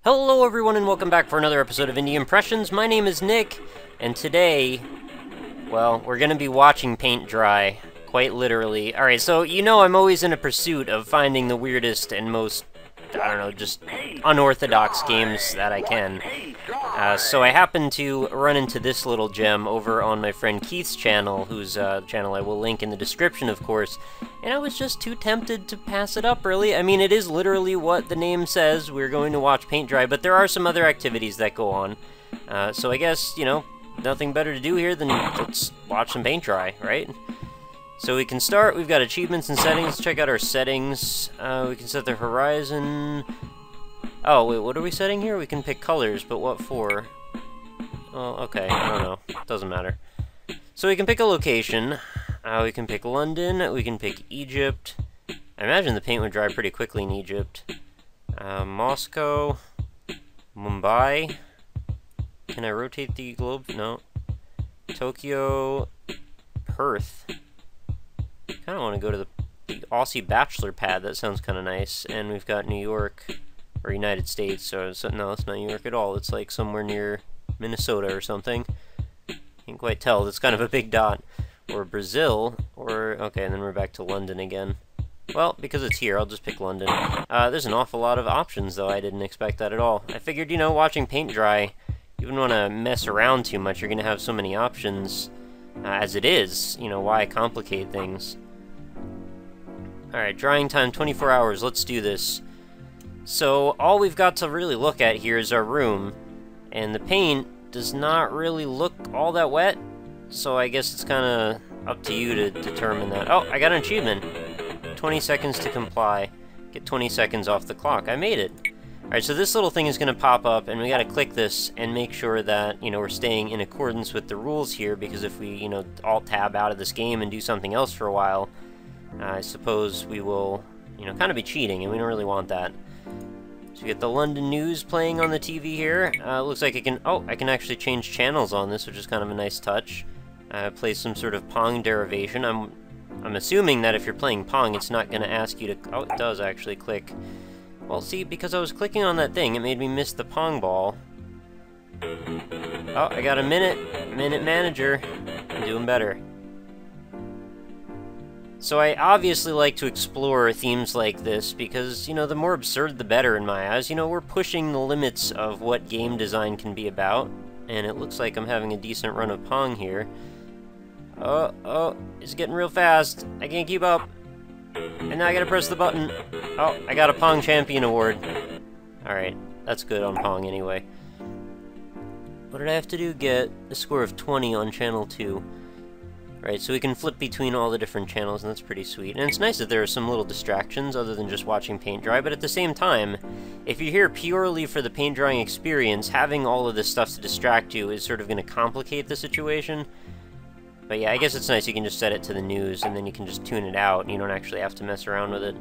Hello everyone and welcome back for another episode of Indie Impressions. My name is Nick, and today, well, we're going to be watching paint dry, quite literally. Alright, so you know I'm always in a pursuit of finding the weirdest and most, I don't know, just unorthodox games that I can. So I happened to run into this little gem over on my friend Keith's channel, whose channel I will link in the description, of course, and I was just too tempted to pass it up, really. I mean, it is literally what the name says. We're going to watch paint dry, but there are some other activities that go on. So I guess, you know, nothing better to do here than let's watch some paint dry, right? So we can start. We've got achievements and settings. Let's check out our settings. We can set the horizon. Oh, wait, what are we setting here? We can pick colors, but what for? Oh, okay, I don't know. Doesn't matter. So we can pick a location. We can pick London. We can pick Egypt. I imagine the paint would dry pretty quickly in Egypt. Moscow. Mumbai. Can I rotate the globe? No. Tokyo. Perth. I kind of want to go to the Aussie Bachelor pad. That sounds kind of nice. And we've got New York. Or United States, so no, it's not New York at all. It's like somewhere near Minnesota or something. Can't quite tell. It's kind of a big dot. Or Brazil, or... okay, and then we're back to London again. Well, because it's here, I'll just pick London. There's an awful lot of options, though. I didn't expect that at all. I figured, you know, watching paint dry, you wouldn't want to mess around too much. You're going to have so many options as it is. You know, why complicate things? Alright, drying time 24 hours. Let's do this. So, all we've got to really look at here is our room, and the paint does not really look all that wet, so I guess it's kind of up to you to determine that. Oh, I got an achievement! 20 seconds to comply. Get 20 seconds off the clock. I made it! Alright, so this little thing is going to pop up, and we got to click this and make sure that, you know, we're staying in accordance with the rules here, because if we, you know, Alt-tab out of this game and do something else for a while, I suppose we will, you know, kind of be cheating, and we don't really want that. So we get the London news playing on the TV here. Looks like I can... oh, I can actually change channels on this, which is kind of a nice touch. Play some sort of Pong derivation. I'm assuming that if you're playing Pong, it's not going to ask you to... oh, it does actually click. Well, see, because I was clicking on that thing, it made me miss the Pong ball. Oh, I got a minute. Minute manager. I'm doing better. So I obviously like to explore themes like this because, you know, the more absurd the better in my eyes. You know, we're pushing the limits of what game design can be about, and it looks like I'm having a decent run of Pong here. Oh, it's getting real fast. I can't keep up. And now I gotta press the button. Oh, I got a Pong Champion Award. Alright, that's good on Pong anyway. What did I have to do? Get a score of 20 on Channel 2. Right, so we can flip between all the different channels, and that's pretty sweet. And it's nice that there are some little distractions other than just watching paint dry, but at the same time, if you're here purely for the paint drying experience, having all of this stuff to distract you is sort of going to complicate the situation. But yeah, I guess it's nice you can just set it to the news, and then you can just tune it out, and you don't actually have to mess around with it.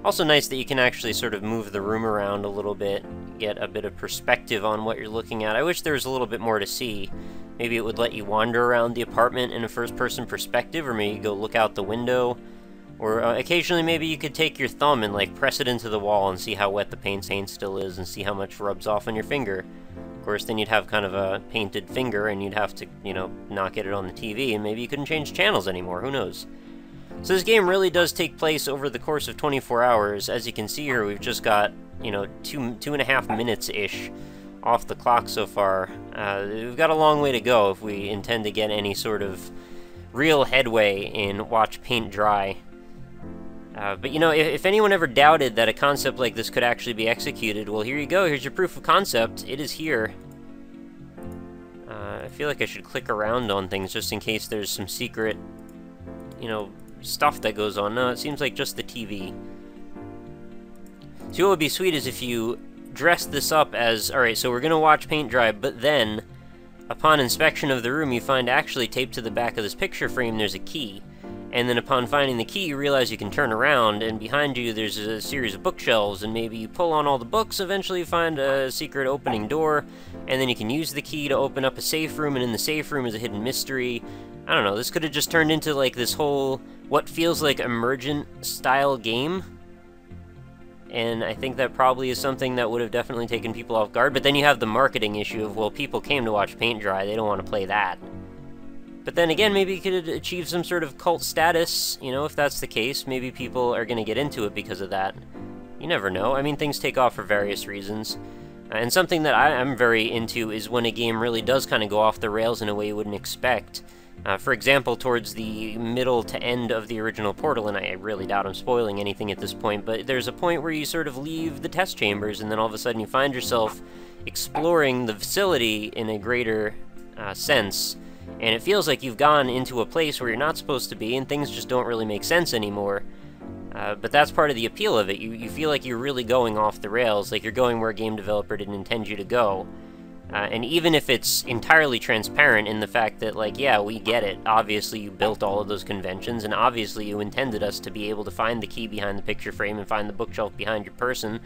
Also nice that you can actually sort of move the room around a little bit, get a bit of perspective on what you're looking at. I wish there was a little bit more to see. Maybe it would let you wander around the apartment in a first-person perspective, or maybe go look out the window. Or occasionally maybe you could take your thumb and like press it into the wall and see how wet the paint stain still is and see how much rubs off on your finger. Of course, then you'd have kind of a painted finger and you'd have to, you know, not get it on the TV, and maybe you couldn't change channels anymore, who knows. So this game really does take place over the course of 24 hours. As you can see here, we've just got, you know, two and a half minutes-ish off the clock so far. We've got a long way to go if we intend to get any sort of real headway in watch paint dry. But you know, if anyone ever doubted that a concept like this could actually be executed, well, here you go. Here's your proof of concept. It is here. I feel like I should click around on things just in case there's some secret, you know, stuff that goes on. No, it seems like just the TV. So what would be sweet is if you dress this up as, alright, so we're gonna watch paint dry, but then, upon inspection of the room, you find actually taped to the back of this picture frame there's a key. And then upon finding the key, you realize you can turn around, and behind you there's a series of bookshelves, and maybe you pull on all the books, eventually you find a secret opening door, and then you can use the key to open up a safe room, and in the safe room is a hidden mystery. I don't know, this could have just turned into like this whole, what feels like emergent style game. and I think that probably is something that would have definitely taken people off guard. But then you have the marketing issue of, well, people came to watch paint dry, they don't want to play that. But then again, maybe it could achieve some sort of cult status, you know, if that's the case. Maybe people are going to get into it because of that. You never know. I mean, things take off for various reasons. And something that I'm very into is when a game really does kind of go off the rails in a way you wouldn't expect. For example, towards the middle to end of the original Portal, and I really doubt I'm spoiling anything at this point, but there's a point where you sort of leave the test chambers, and then all of a sudden you find yourself exploring the facility in a greater sense, and it feels like you've gone into a place where you're not supposed to be, and things just don't really make sense anymore. But that's part of the appeal of it. You feel like you're really going off the rails, like you're going where a game developer didn't intend you to go. And even if it's entirely transparent in the fact that, like, yeah, we get it. Obviously, you built all of those conventions, and obviously you intended us to be able to find the key behind the picture frame and find the bookshelf behind your person.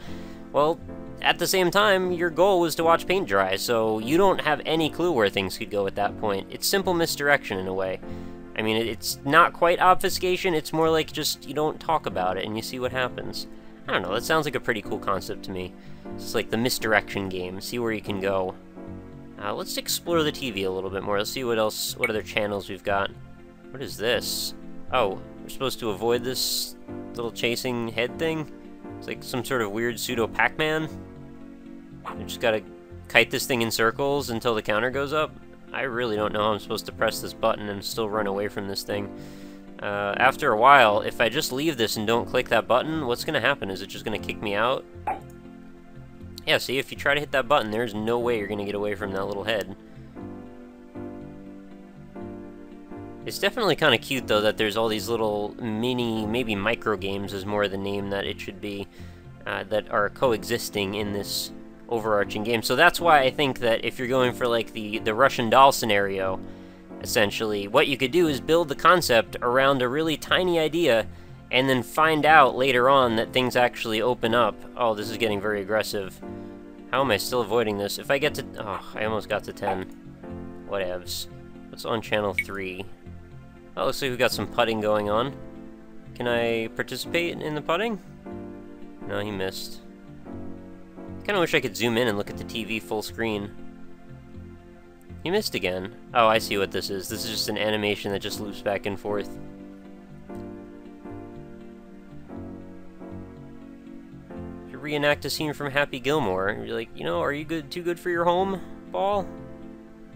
Well, at the same time, your goal was to watch paint dry, so you don't have any clue where things could go at that point. It's simple misdirection in a way. I mean, it's not quite obfuscation, it's more like just you don't talk about it and you see what happens. I don't know, that sounds like a pretty cool concept to me. It's like the misdirection game, see where you can go. Let's explore the TV a little bit more. Let's see what other channels we've got. What is this? Oh, we're supposed to avoid this little chasing head thing? It's like some sort of weird pseudo Pac-Man. You just gotta kite this thing in circles until the counter goes up. I really don't know how I'm supposed to press this button and still run away from this thing. After a while, if I just leave this and don't click that button, what's gonna happen? Is it just gonna kick me out? Yeah, see, if you try to hit that button, there's no way you're gonna get away from that little head. It's definitely kind of cute, though, that there's all these little mini, maybe micro games is more the name that it should be, that are coexisting in this overarching game. So that's why I think that if you're going for, like, the Russian doll scenario, essentially, what you could do is build the concept around a really tiny idea, and then find out later on that things actually open up. Oh, this is getting very aggressive. How am I still avoiding this? If I get to... Oh, I almost got to 10. Whatevs. What's on channel 3? Oh, looks like we've got some putting going on. Can I participate in the putting? No, he missed. Kinda wish I could zoom in and look at the TV full screen. He missed again. Oh, I see what this is. This is just an animation that just loops back and forth. Reenact a scene from Happy Gilmore. You're like, you know, are you too good for your home, ball?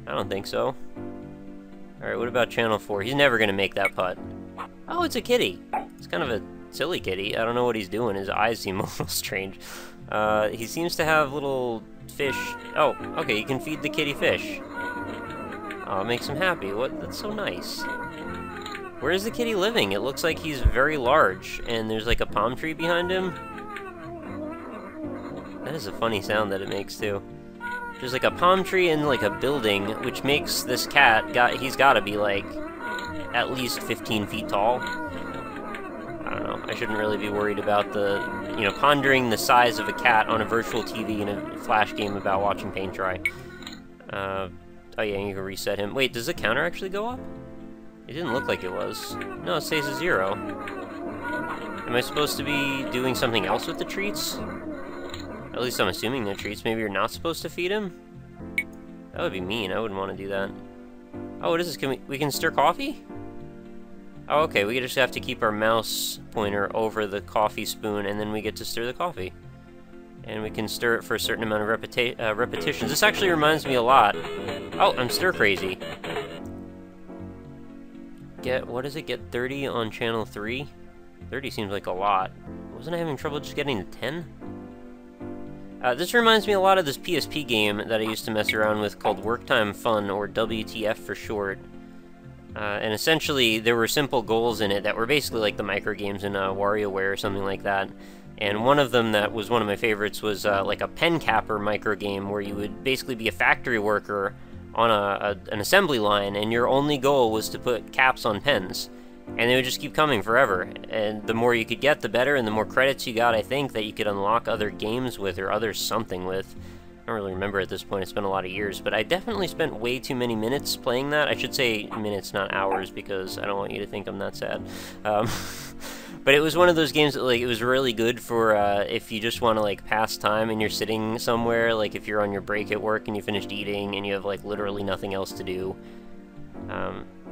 I don't think so. Alright, what about channel 4? He's never gonna make that putt. Oh, it's a kitty. It's kind of a silly kitty. I don't know what he's doing. His eyes seem a little strange. He seems to have little fish. Oh, okay, you can feed the kitty fish. Oh, it makes him happy. What? That's so nice. Where is the kitty living? It looks like he's very large, and there's like a palm tree behind him. That is a funny sound that it makes, too. There's like a palm tree and like a building, which makes this cat, he's gotta be like, at least 15 feet tall. I don't know, I shouldn't really be worried about pondering the size of a cat on a virtual TV in a Flash game about watching paint dry. Oh yeah, you can reset him. Wait, does the counter actually go up? It didn't look like it was. No, it stays at 0. Am I supposed to be doing something else with the treats? At least I'm assuming they're treats. Maybe you're not supposed to feed him? That would be mean. I wouldn't want to do that. Oh, what is this? We can stir coffee? Oh, okay. We just have to keep our mouse pointer over the coffee spoon, and then we get to stir the coffee. And we can stir it for a certain amount of repetitions. This actually reminds me a lot. Oh, I'm stir crazy. What does it get? 30 on channel 3? 30 seems like a lot. Wasn't I having trouble just getting to 10? This reminds me a lot of this PSP game that I used to mess around with called Work Time Fun, or WTF for short. And essentially, there were simple goals in it that were basically like the micro games in WarioWare or something like that. And one of them that was one of my favorites was like a pen capper micro game where you would basically be a factory worker on an assembly line, and your only goal was to put caps on pens. And they would just keep coming forever, and the more you could get, the better, and the more credits you got, I think, that you could unlock other games with, or other something with. I don't really remember at this point, it's been a lot of years, but I definitely spent way too many minutes playing that. I should say minutes, not hours, because I don't want you to think I'm that sad. But it was one of those games that, like, it was really good for if you just want to, like, pass time and you're sitting somewhere, like if you're on your break at work and you finished eating and you have, like, literally nothing else to do,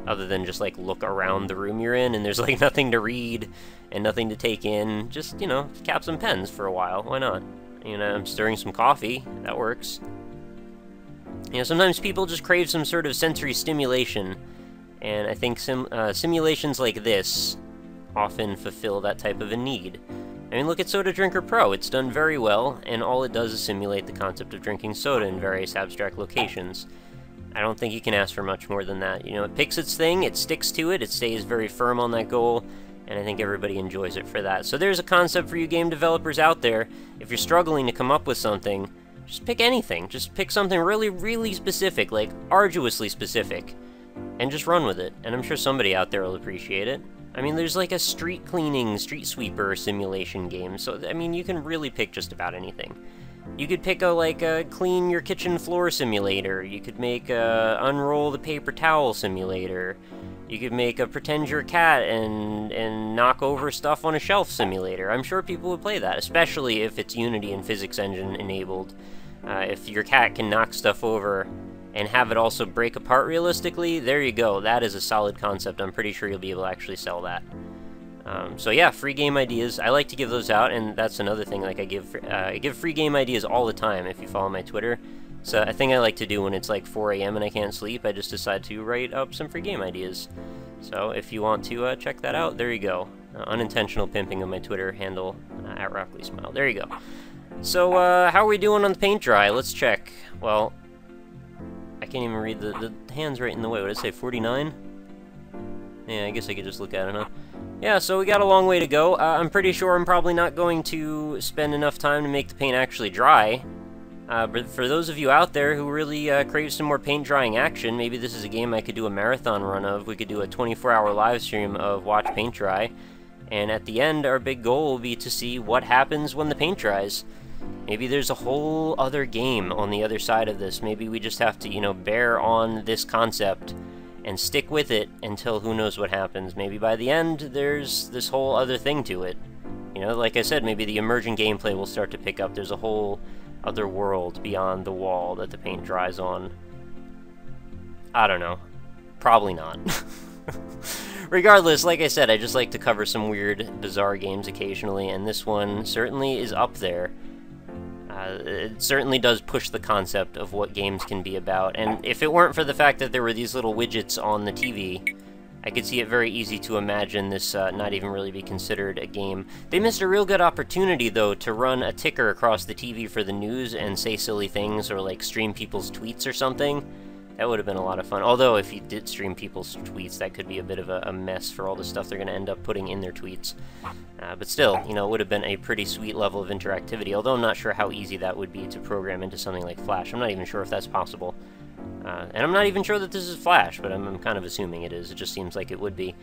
other than just, like, look around the room you're in, and there's, like, nothing to read and nothing to take in. Just, you know, caps and pens for a while. Why not? You know, I'm stirring some coffee. That works. You know, sometimes people just crave some sort of sensory stimulation, and I think simulations like this often fulfill that type of a need. I mean, look at Soda Drinker Pro. It's done very well, and all it does is simulate the concept of drinking soda in various abstract locations. I don't think you can ask for much more than that. You know, it picks its thing, it sticks to it, it stays very firm on that goal, and I think everybody enjoys it for that. So there's a concept for you game developers out there. If you're struggling to come up with something, just pick anything. Just pick something really, really specific, like arduously specific, and just run with it. And I'm sure somebody out there will appreciate it. I mean, there's like a street cleaning, street sweeper simulation game, so, I mean, you can really pick just about anything. You could pick a clean your kitchen floor simulator. You could make a unroll the paper towel simulator. You could make a pretend you're a cat and knock over stuff on a shelf simulator. I'm sure people would play that, especially if it's Unity and Physics Engine enabled. If your cat can knock stuff over and have it also break apart realistically, there you go. That is a solid concept. I'm pretty sure you'll be able to actually sell that. So yeah, free game ideas. I like to give those out, and that's another thing. Like I give free game ideas all the time if you follow my Twitter. So a thing I like to do when it's like 4 a.m. and I can't sleep, I just decide to write up some free game ideas. So if you want to check that out, there you go. Unintentional pimping of my Twitter handle at RockLeeSmile. There you go. So how are we doing on the paint dry? Let's check. Well, I can't even read the hand's right in the way. What did it say? 49? Yeah, I guess I could just look at it, huh? Yeah, so we got a long way to go. I'm pretty sure I'm probably not going to spend enough time to make the paint actually dry. But for those of you out there who really crave some more paint drying action, maybe this is a game I could do a marathon run of. We could do a 24-hour live stream of Watch Paint Dry. And at the end, our big goal will be to see what happens when the paint dries. Maybe there's a whole other game on the other side of this. Maybe we just have to, you know, bear on this concept and stick with it until who knows what happens. Maybe by the end, there's this whole other thing to it. You know, like I said, maybe the emergent gameplay will start to pick up. There's a whole other world beyond the wall that the paint dries on. I don't know. Probably not. Regardless, like I said, I just like to cover some weird, bizarre games occasionally, and this one certainly is up there. It certainly does push the concept of what games can be about, and if it weren't for the fact that there were these little widgets on the TV, I could see it very easy to imagine this not even really be considered a game. They missed a real good opportunity, though, to run a ticker across the TV for the news and say silly things or, like, stream people's tweets or something. That would have been a lot of fun. Although, if you did stream people's tweets, that could be a bit of a mess for all the stuff they're going to end up putting in their tweets. But still, you know, it would have been a pretty sweet level of interactivity, although I'm not sure how easy that would be to program into something like Flash. I'm not even sure if that's possible. And I'm not even sure that this is Flash, but I'm kind of assuming it is. It just seems like it would be.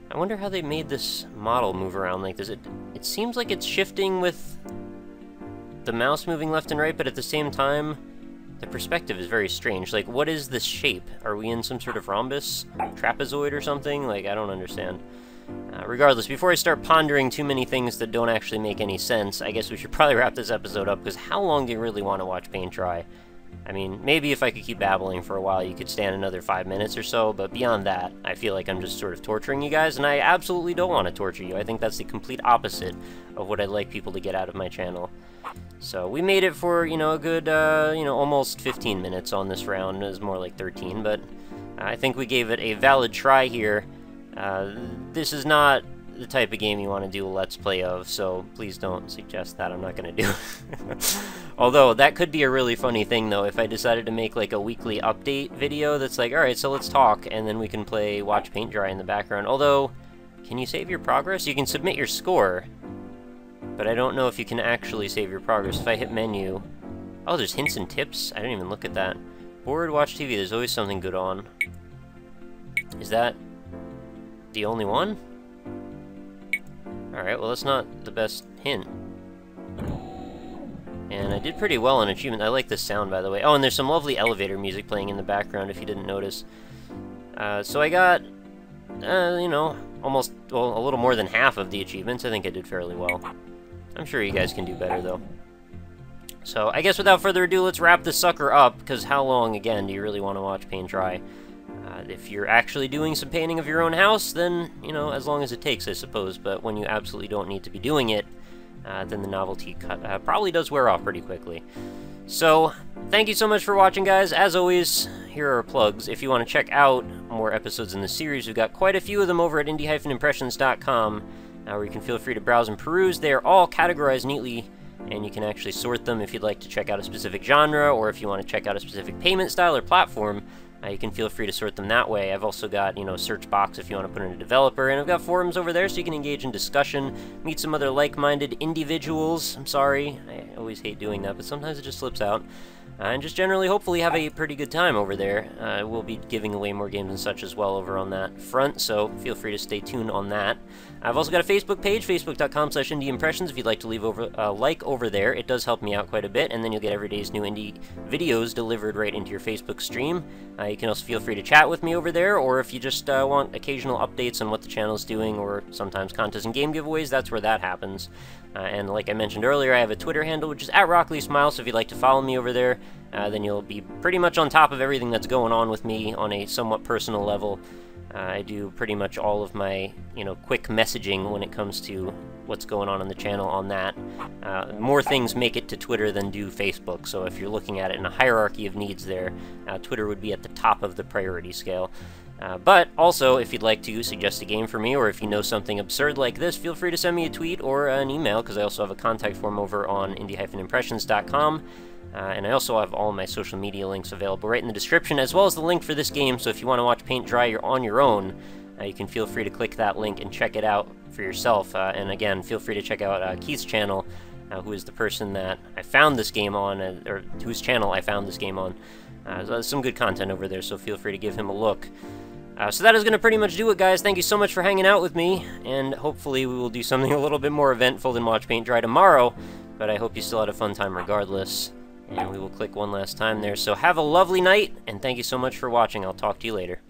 I wonder how they made this model move around like this. It seems like it's shifting with the mouse moving left and right, but at the same time, the perspective is very strange. Like, what is this shape? Are we in some sort of rhombus? Trapezoid or something? Like, I don't understand. Regardless, before I start pondering too many things that don't actually make any sense, I guess we should probably wrap this episode up, because how long do you really want to watch paint dry? I mean, maybe if I could keep babbling for a while, you could stand another 5 minutes or so, but beyond that, I feel like I'm just sort of torturing you guys, and I absolutely don't want to torture you. I think that's the complete opposite of what I'd like people to get out of my channel. So we made it for, you know, a good, you know, almost 15 minutes on this round. It was more like 13, but I think we gave it a valid try here. This is not the type of game you want to do a Let's Play of, so please don't suggest that. I'm not going to do it. Although, that could be a really funny thing, though, if I decided to make, like, a weekly update video that's like, alright, so let's talk, and then we can play Watch Paint Dry in the background. Although, can you save your progress? You can submit your score, but I don't know if you can actually save your progress. If I hit menu... Oh, there's hints and tips? I didn't even look at that. Bored, watch TV, there's always something good on. Is that the only one? Alright, well that's not the best hint. And I did pretty well on achievement. I like this sound, by the way. Oh, and there's some lovely elevator music playing in the background, if you didn't notice. So I got, you know, almost, well, a little more than half of the achievements. I think I did fairly well. I'm sure you guys can do better, though. So, I guess without further ado, let's wrap this sucker up, because how long, again, do you really want to watch paint dry? If you're actually doing some painting of your own house, then, you know, as long as it takes, I suppose. But when you absolutely don't need to be doing it, then the novelty probably does wear off pretty quickly. So, thank you so much for watching, guys. As always, here are our plugs. If you want to check out more episodes in the series, we've got quite a few of them over at indie-impressions.com, where you can feel free to browse and peruse. They are all categorized neatly, and you can actually sort them if you'd like to check out a specific genre, or if you want to check out a specific payment style or platform. You can feel free to sort them that way. I've also got, you know, a search box if you want to put in a developer, and I've got forums over there so you can engage in discussion, meet some other like-minded individuals. I'm sorry, I always hate doing that, but sometimes it just slips out. And just generally, hopefully, have a pretty good time over there. We'll be giving away more games and such as well over on that front, so feel free to stay tuned on that. I've also got a Facebook page, facebook.com/indieimpressions, if you'd like to leave a like over there. It does help me out quite a bit, and then you'll get every day's new indie videos delivered right into your Facebook stream. You can also feel free to chat with me over there, or if you just want occasional updates on what the channel's doing, or sometimes contests and game giveaways, that's where that happens. And like I mentioned earlier, I have a Twitter handle, which is @RockLeeSmile, so if you'd like to follow me over there, then you'll be pretty much on top of everything that's going on with me on a somewhat personal level. I do pretty much all of my, you know, quick messaging when it comes to what's going on the channel on that. More things make it to Twitter than do Facebook, so if you're looking at it in a hierarchy of needs there, Twitter would be at the top of the priority scale. But also, if you'd like to suggest a game for me, or if you know something absurd like this, feel free to send me a tweet or an email, because I also have a contact form over on indie-impressions.com. And I also have all my social media links available right in the description, as well as the link for this game, so if you want to watch paint dry on your own, you can feel free to click that link and check it out for yourself. And again, feel free to check out Keith's channel, who is the person that I found this game on, or whose channel I found this game on. So there's some good content over there, so feel free to give him a look. So that is going to pretty much do it, guys. Thank you so much for hanging out with me, and hopefully we will do something a little bit more eventful than watch paint dry tomorrow, but I hope you still had a fun time regardless. And we will click one last time there. So have a lovely night, and thank you so much for watching. I'll talk to you later.